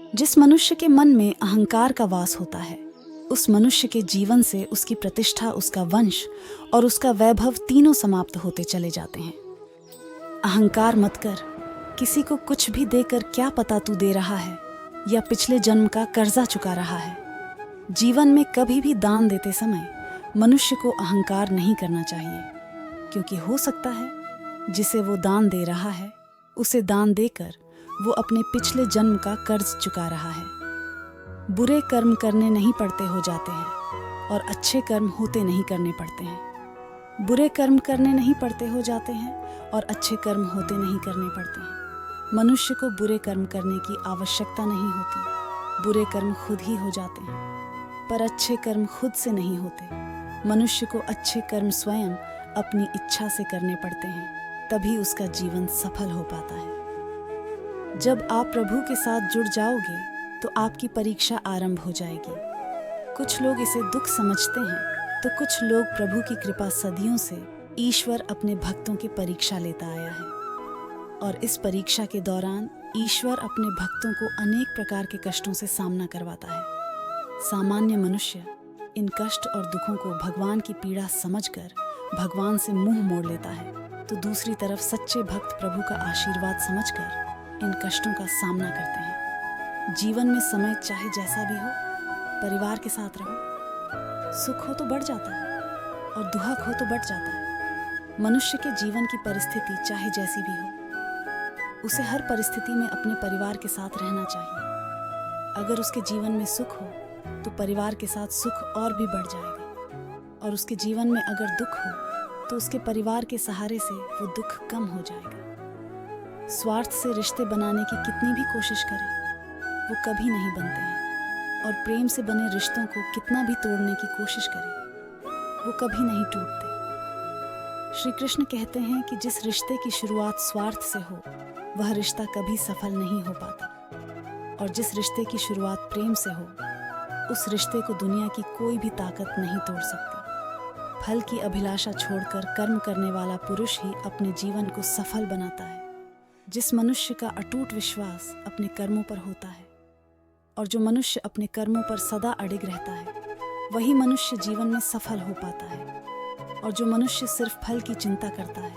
जिस मनुष्य के मन में अहंकार का वास होता है, उस मनुष्य के जीवन से उसकी प्रतिष्ठा, उसका वंश और उसका वैभव तीनों समाप्त होते चले जाते हैं। अहंकार मत कर। किसी को कुछ भी देकर क्या पता तू दे रहा है या पिछले जन्म का कर्जा चुका रहा है। जीवन में कभी भी दान देते समय मनुष्य को अहंकार नहीं करना चाहिए, क्योंकि हो सकता है जिसे वो दान दे रहा है उसे दान देकर वो अपने पिछले जन्म का कर्ज चुका रहा है। बुरे कर्म करने नहीं पड़ते हो जाते हैं और अच्छे कर्म होते नहीं करने पड़ते हैं। बुरे कर्म करने नहीं पड़ते हो जाते हैं और अच्छे कर्म होते नहीं करने पड़ते हैं। मनुष्य को बुरे कर्म करने की आवश्यकता नहीं होती, बुरे कर्म खुद ही हो जाते हैं। पर अच्छे कर्म खुद से नहीं होते। मनुष्य को अच्छे कर्म स्वयं अपनी इच्छा से करने पड़ते हैं, तभी उसका जीवन सफल हो पाता है। जब आप प्रभु के साथ जुड़ जाओगे तो आपकी परीक्षा आरंभ हो जाएगी। कुछ लोग इसे दुख समझते हैं तो कुछ लोग प्रभु की कृपा सदियों से ईश्वर अपने भक्तों की परीक्षा लेता आया है, और इस परीक्षा के दौरान ईश्वर अपने भक्तों को अनेक प्रकार के कष्टों से सामना करवाता है। सामान्य मनुष्य इन कष्ट और दुखों को भगवान की पीड़ा समझकर भगवान से मुंह मोड़ लेता है, तो दूसरी तरफ सच्चे भक्त प्रभु का आशीर्वाद समझकर इन कष्टों का सामना करते हैं। जीवन में समय चाहे जैसा भी हो, परिवार के साथ रहो। सुख हो तो बढ़ जाता है और दुख हो तो बढ़ जाता है। मनुष्य के जीवन की परिस्थिति चाहे जैसी भी हो, उसे हर परिस्थिति में अपने परिवार के साथ रहना चाहिए। अगर उसके जीवन में सुख हो तो परिवार के साथ सुख और भी बढ़ जाएगा, और उसके जीवन में अगर दुख हो तो उसके परिवार के सहारे से वो दुख कम हो जाएगा। स्वार्थ से रिश्ते बनाने की कितनी भी कोशिश करें, वो कभी नहीं बनते हैं, और प्रेम से बने रिश्तों को कितना भी तोड़ने की कोशिश करें, वो कभी नहीं टूटते। श्री कृष्ण कहते हैं कि जिस रिश्ते की शुरुआत स्वार्थ से हो, वह रिश्ता कभी सफल नहीं हो पाता, और जिस रिश्ते की शुरुआत प्रेम से हो, उस रिश्ते को दुनिया की कोई भी ताकत नहीं तोड़ सकती। फल की अभिलाषा छोड़कर कर्म करने वाला पुरुष ही अपने जीवन को सफल बनाता है। जिस मनुष्य का अटूट विश्वास अपने कर्मों पर होता है, और जो मनुष्य अपने कर्मों पर सदा अडिग रहता है, वही मनुष्य जीवन में सफल हो पाता है। और जो मनुष्य सिर्फ फल की चिंता करता है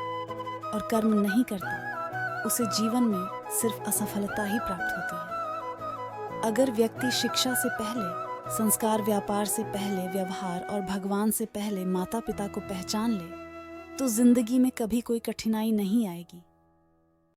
और कर्म नहीं करता, उसे जीवन में सिर्फ असफलता ही प्राप्त होती है। अगर व्यक्ति शिक्षा से पहले, संस्कार, व्यापार से पहले व्यवहार और भगवान से पहले माता पिता को पहचान ले, तो जिंदगी में कभी कोई कठिनाई नहीं आएगी।